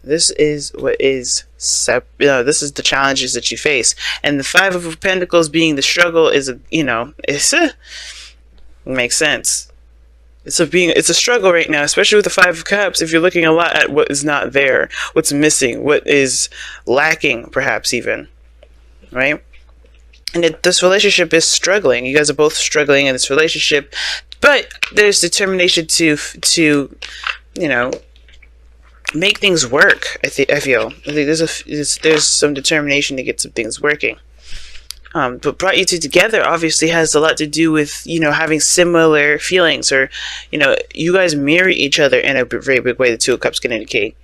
This is what is this is the challenges that you face, and the Five of Pentacles being the struggle is it makes sense. It's a struggle right now, especially with the Five of Cups. If you're looking a lot at what is not there, what's missing, what is lacking, perhaps even, right? And this relationship is struggling. You guys are both struggling in this relationship, but there's determination to make things work. I feel there's some determination to get some things working. But brought you two together obviously has a lot to do with having similar feelings, or you guys mirror each other in a very big way. The Two of Cups can indicate.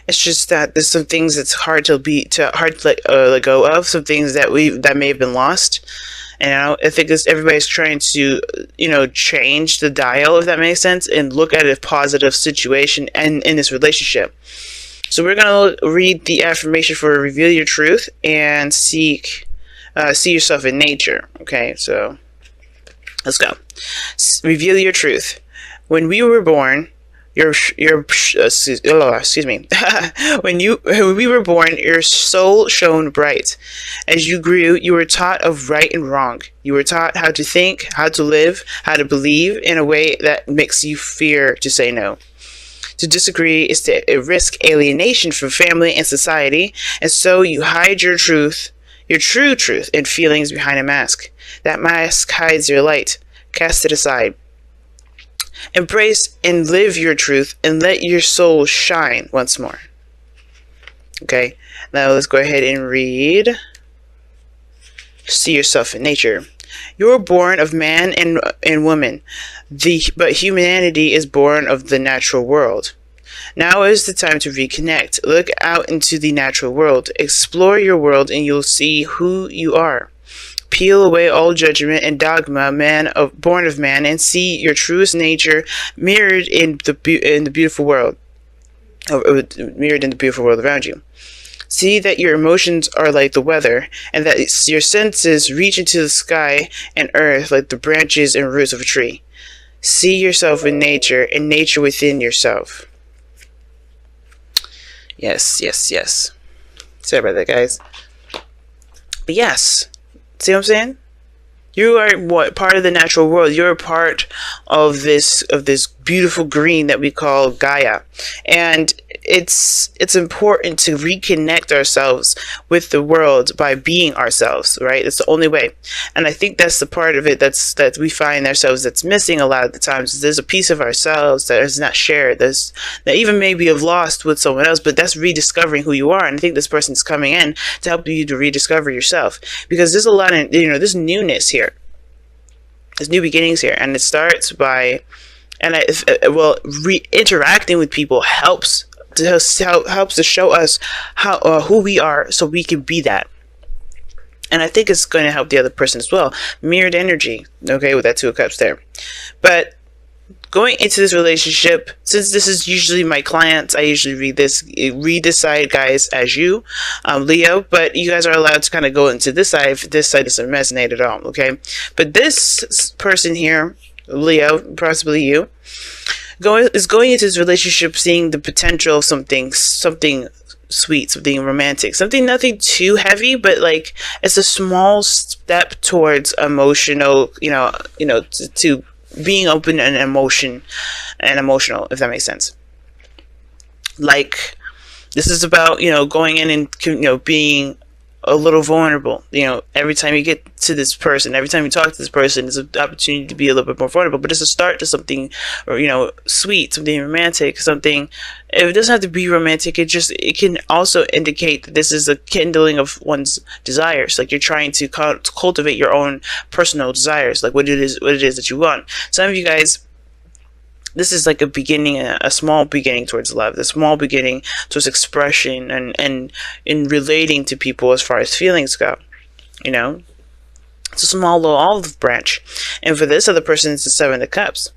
It's just that there's some things that's hard to let go of. Some things that may have been lost. And I think everybody's trying to, change the dial, if that makes sense, and look at a positive situation and in this relationship. So we're going to read the affirmation for reveal your truth and see yourself in nature. Okay, so let's go. Reveal your truth. When we were born, excuse me. When we were born, your soul shone bright. As you grew, you were taught of right and wrong. You were taught how to think, how to live, how to believe in a way that makes you fear to say no. To disagree is to risk alienation from family and society, and so you hide your true truth and feelings behind a mask. That mask hides your light. Cast it aside. Embrace and live your truth and let your soul shine once more. Okay, now let's go ahead and read. See yourself in nature. You were born of man and woman, but humanity is born of the natural world. Now is the time to reconnect. Look out into the natural world. Explore your world and you'll see who you are. Peel away all judgment and dogma, born of man, and see your truest nature mirrored in the beautiful world, mirrored in the beautiful world around you. See that your emotions are like the weather, and that your senses reach into the sky and earth like the branches and roots of a tree. See yourself in nature, and nature within yourself. Yes, yes, yes. Sorry about that, guys. But yes. See what I'm saying? You are part of the natural world. You're a part of this beautiful green that we call Gaia. And it's important to reconnect ourselves with the world by being ourselves, right? It's the only way. And I think that's the part of it that we find ourselves that's missing a lot of the times. There's a piece of ourselves that is not shared. That even maybe have lost with someone else, but that's rediscovering who you are. And I think this person's coming in to help you to rediscover yourself, because there's a lot of there's newness here. There's new beginnings here, and it starts by interacting with people helps to show us who we are, so we can be that. And I think it's going to help the other person as well. Mirrored energy, okay, with that Two of Cups there. But going into this relationship, since this is usually my clients, I usually read this side, guys, as you, Leo, but you guys are allowed to kind of go into this side if this side doesn't resonate at all, okay? But this person here, Leo, possibly you, is going into this relationship seeing the potential of something sweet, something romantic, nothing too heavy, but like it's a small step towards emotional, to being open and emotional, if that makes sense. Like, this is about, going in and, being a little vulnerable. Every time you get to this person, every time you talk to this person, it's an opportunity to be a little bit more vulnerable, but it's a start to something, or, sweet, something romantic, something. It doesn't have to be romantic. It can also indicate that this is a kindling of one's desires. Like, you're trying to cultivate your own personal desires, like what it is that you want. Some of you guys, this is like a beginning, a small beginning towards love, the small beginning towards expression and in relating to people as far as feelings go. It's a small little olive branch. And for this other person, it's the Seven of Cups.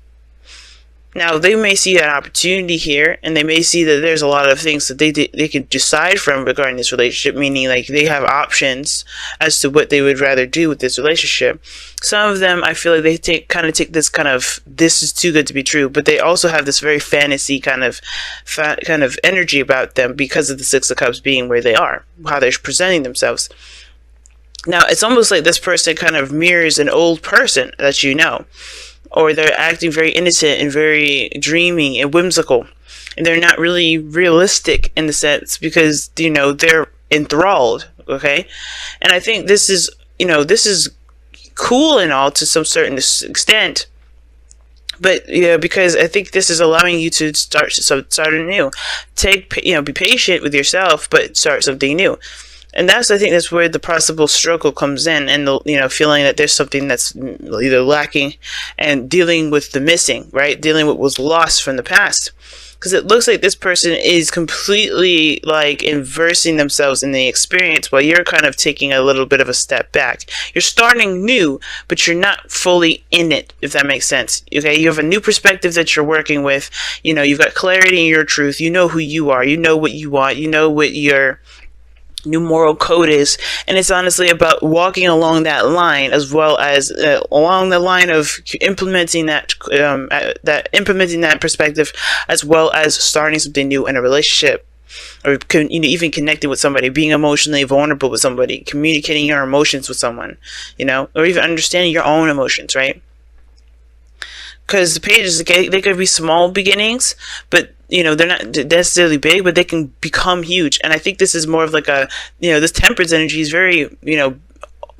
Now, they may see an opportunity here, and they may see that there's a lot of things that they could decide from regarding this relationship, meaning like they have options as to what they would rather do with this relationship. Some of them, I feel like they take this kind of, this is too good to be true, but they also have this very fantasy kind of energy about them because of the Six of Cups being where they are, how they're presenting themselves. Now, it's almost like this person kind of mirrors an old person that you know, or they're acting very innocent and very dreaming and whimsical, and they're not really realistic in the sense because, you know, they're enthralled, okay? And I think this is, you know, this is cool and all to some certain extent, but yeah, because I think this is allowing you to start anew. Be patient with yourself, but start something new. And I think that's where the possible struggle comes in, and the, you know, feeling that there's something that's either lacking, and dealing with the missing, right? Dealing with what was lost from the past. Because it looks like this person is completely like inversing themselves in the experience, while you're kind of taking a little bit of a step back. You're starting new, but you're not fully in it, if that makes sense. Okay, you have a new perspective that you're working with. You know, you've got clarity in your truth. You know who you are. You know what you want. You know what your new moral code is, and it's honestly about walking along that line, as well as along the line of implementing that perspective, as well as starting something new in a relationship, or even connecting with somebody, being emotionally vulnerable with somebody, communicating your emotions with someone, you know, or even understanding your own emotions, right? Because the pages, they could be small beginnings, but, you know, they're not necessarily big, but they can become huge. And I think this is more of like a, you know, this temperance energy is very, you know,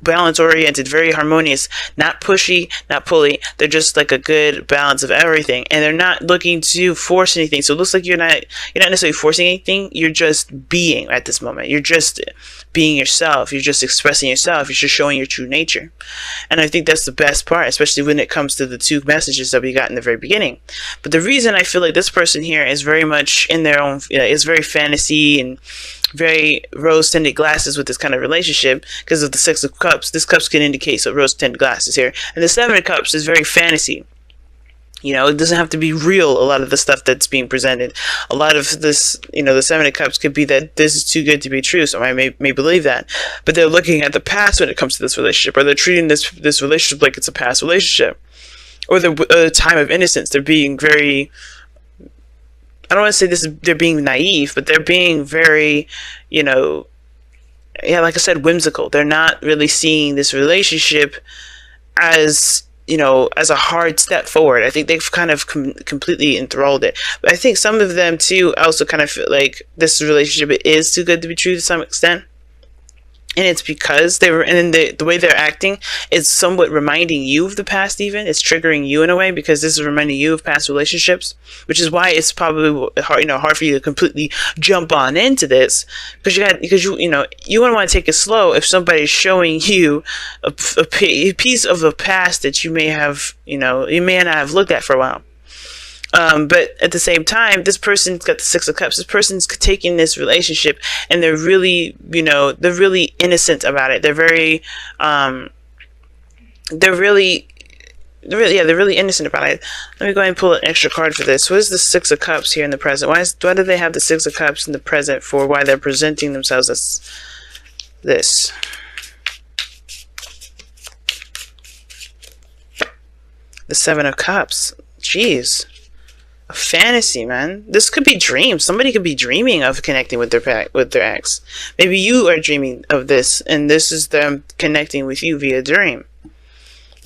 balance oriented, very harmonious, not pushy, not pulley. They're just like a good balance of everything, and they're not looking to force anything. So it looks like you're not necessarily forcing anything. You're just being at this moment. You're just being yourself. You're just expressing yourself. You're just showing your true nature. And I think that's the best part, especially when it comes to the two messages that we got in the very beginning. But the reason I feel like this person here is very much in their own, you know, is very fantasy and very rose-tinted glasses with this kind of relationship, because of the Six of Cups. This cups can indicate some rose-tinted glasses here. And the Seven of Cups is very fantasy. You know, it doesn't have to be real, a lot of the stuff that's being presented. A lot of this, you know, the Seven of Cups could be that this is too good to be true, so I may believe that. But they're looking at the past when it comes to this relationship, or they're treating this relationship like it's a past relationship. Or the time of innocence. They're being very, I don't want to say they're being naive, but they're being very, you know, yeah, like I said, whimsical. They're not really seeing this relationship as, you know, as a hard step forward. I think they've kind of completely enthralled it. But I think some of them too also kind of feel like this relationship is too good to be true to some extent. And it's because the way they're acting is somewhat reminding you of the past. Even it's triggering you in a way, because this is reminding you of past relationships, which is why it's probably hard for you to completely jump on into this, because you want to take it slow if somebody's showing you a piece of the past that you may not have looked at for a while. But at the same time, this person's got the Six of Cups. This person's taking this relationship, and they're really, they're really innocent about it. They're very, they're really innocent about it. Let me go ahead and pull an extra card for this. What is the Six of Cups here in the present? Why do they have the Six of Cups in the present for why they're presenting themselves as this? The Seven of Cups. Jeez. A fantasy, man. This could be dreams. Somebody could be dreaming of connecting with their ex. Maybe you are dreaming of this, and this is them connecting with you via dream.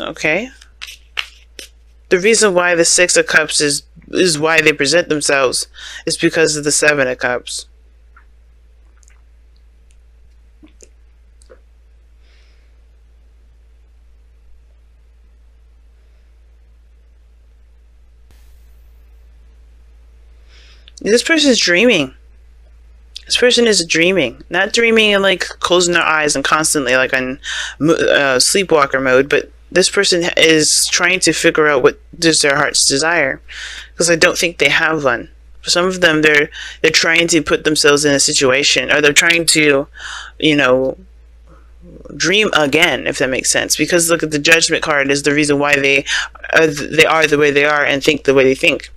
Okay. The reason why the Six of Cups is why they present themselves is because of the Seven of Cups. This person is dreaming. This person is dreaming. Not dreaming and like closing their eyes and constantly like on sleepwalker mode, but this person is trying to figure out what is their heart's desire, because I don't think they have one. For some of them, they're trying to put themselves in a situation, or they're trying to, dream again, if that makes sense. Because look at the Judgment card is the reason why they are the way they are and think the way they think.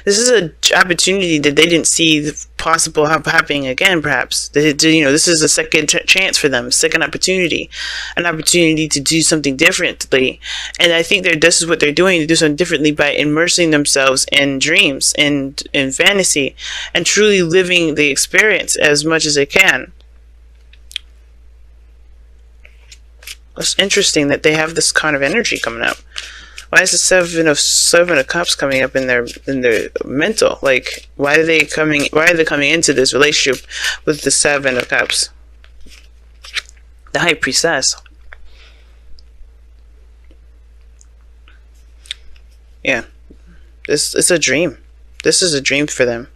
This is an opportunity that they didn't see possible happening again. Perhaps this is a second chance for them, second opportunity, an opportunity to do something differently. And I think this is what they're doing, to do something differently by immersing themselves in dreams and in fantasy, and truly living the experience as much as they can. It's interesting that they have this kind of energy coming up. Why is the seven of cups coming up in their mental? Like, why are they coming into this relationship with the 7 of cups? The high priestess. Yeah. It's a dream. This is a dream for them.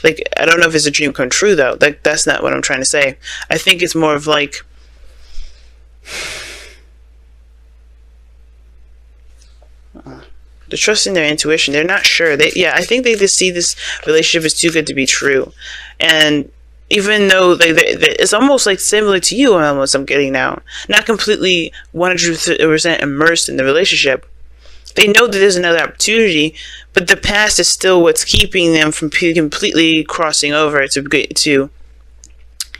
Like, I don't know if it's a dream come true though. Like, that's not what I'm trying to say. I think it's more of like, they're trusting their intuition. They're not sure. I think they just see this relationship as too good to be true. And even though it's almost like similar to you, almost, I'm getting now, not completely 100% immersed in the relationship. They know that there's another opportunity, but the past is still what's keeping them from completely crossing over to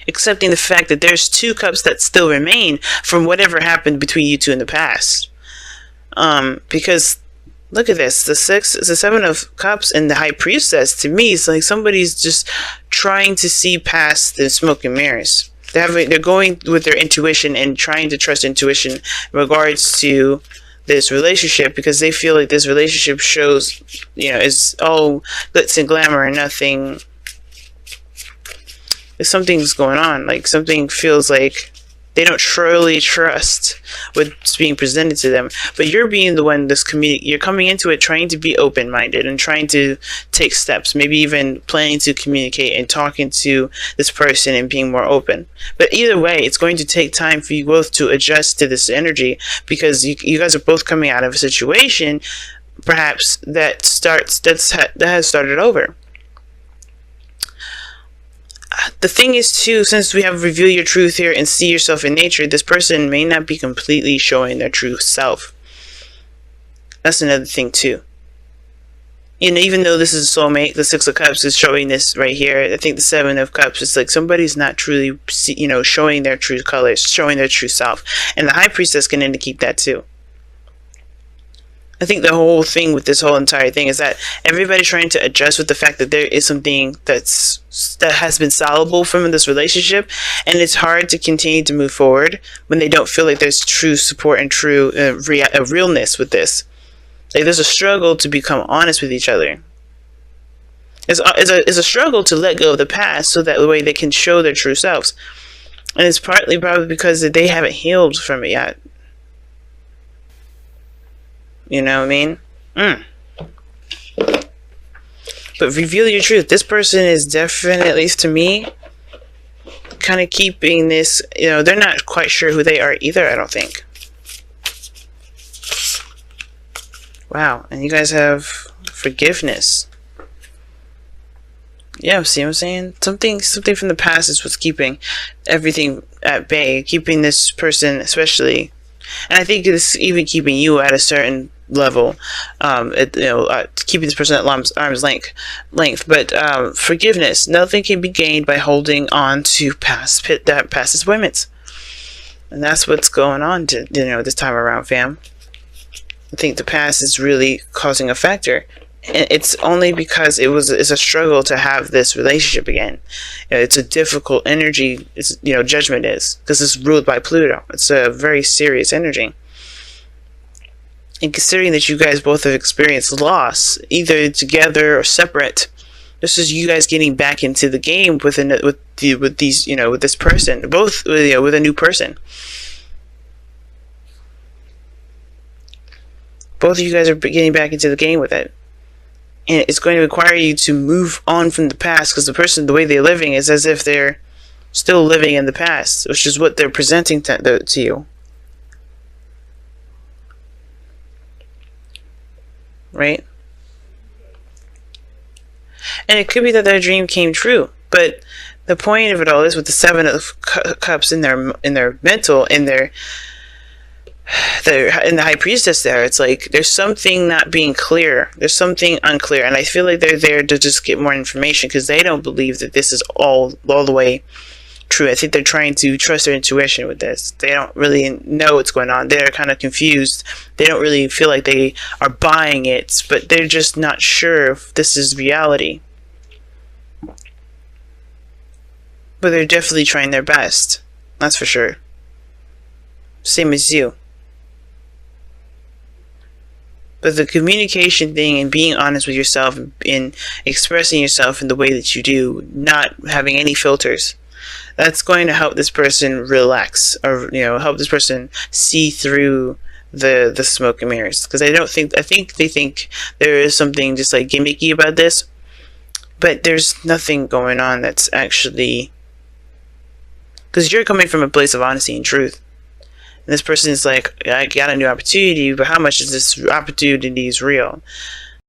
accepting the fact that there's 2 cups that still remain from whatever happened between you two in the past. Because look at this, the 7 of cups and the high priestess, to me, it's like somebody's just trying to see past the smoke and mirrors. They're going with their intuition and trying to trust intuition in regards to this relationship, because they feel like this relationship shows, is all glitz and glamour and nothing. If something's going on, like something feels like they don't truly trust what's being presented to them. But you're being the one you're coming into it trying to be open-minded and trying to take steps, maybe even planning to communicate and talking to this person and being more open. But either way, it's going to take time for you both to adjust to this energy, because you guys are both coming out of a situation perhaps that has started over. The thing is too, since we have reveal your truth here and see yourself in nature, this person may not be completely showing their true self. That's another thing too. Even though this is a soulmate, the 6 of cups is showing this right here. I think the 7 of cups is like somebody's not truly, showing their true colors, showing their true self. And the high priestess can indicate that too. I think the whole thing with this whole entire thing is that everybody's trying to adjust with the fact that there is something that has been solvable from this relationship, and it's hard to continue to move forward when they don't feel like there's true support and true realness with this. Like, there's a struggle to become honest with each other. It's a struggle to let go of the past so that the way they can show their true selves, and it's partly probably because they haven't healed from it yet. You know what I mean? But reveal your truth. This person is definitely, at least to me, kind of keeping this, they're not quite sure who they are either, I don't think. Wow, and you guys have forgiveness. Yeah, see what I'm saying? Something from the past is what's keeping everything at bay, keeping this person especially. And I think it's even keeping you at a certain level, keeping this person at arm's length. But forgiveness, nothing can be gained by holding on to past disappointments, and that's what's going on this time around, fam. I think the past is really causing a factor. And it's only because it's a struggle to have this relationship again. It's a difficult energy. It's judgment is, because it's ruled by Pluto. It's a very serious energy. And considering that you guys both have experienced loss, either together or separate, this is you guys getting back into the game with this person, both with a new person. Both of you guys are getting back into the game with it. And it's going to require you to move on from the past, because the way they're living is as if they're still living in the past, which is what they're presenting to you. Right? And it could be that their dream came true, but the point of it all is with the 7 of cups in their mental, in their in the high priestess there, it's like there's something not being clear, there's something unclear, and I feel like they're there to just get more information because they don't believe that this is all the way true. I think they're trying to trust their intuition with this. They don't really know what's going on. They're kind of confused. They don't really feel like they are buying it, but they're just not sure if this is reality. But they're definitely trying their best, that's for sure. Same as you. But the communication thing and being honest with yourself and expressing yourself in the way that you do, not having any filters, that's going to help this person relax, or help this person see through the smoke and mirrors. Because I think they think there is something just like gimmicky about this, but there's nothing going on that's actually, because you're coming from a place of honesty and truth. And this person is like, I got a new opportunity, but how much is this opportunity is real?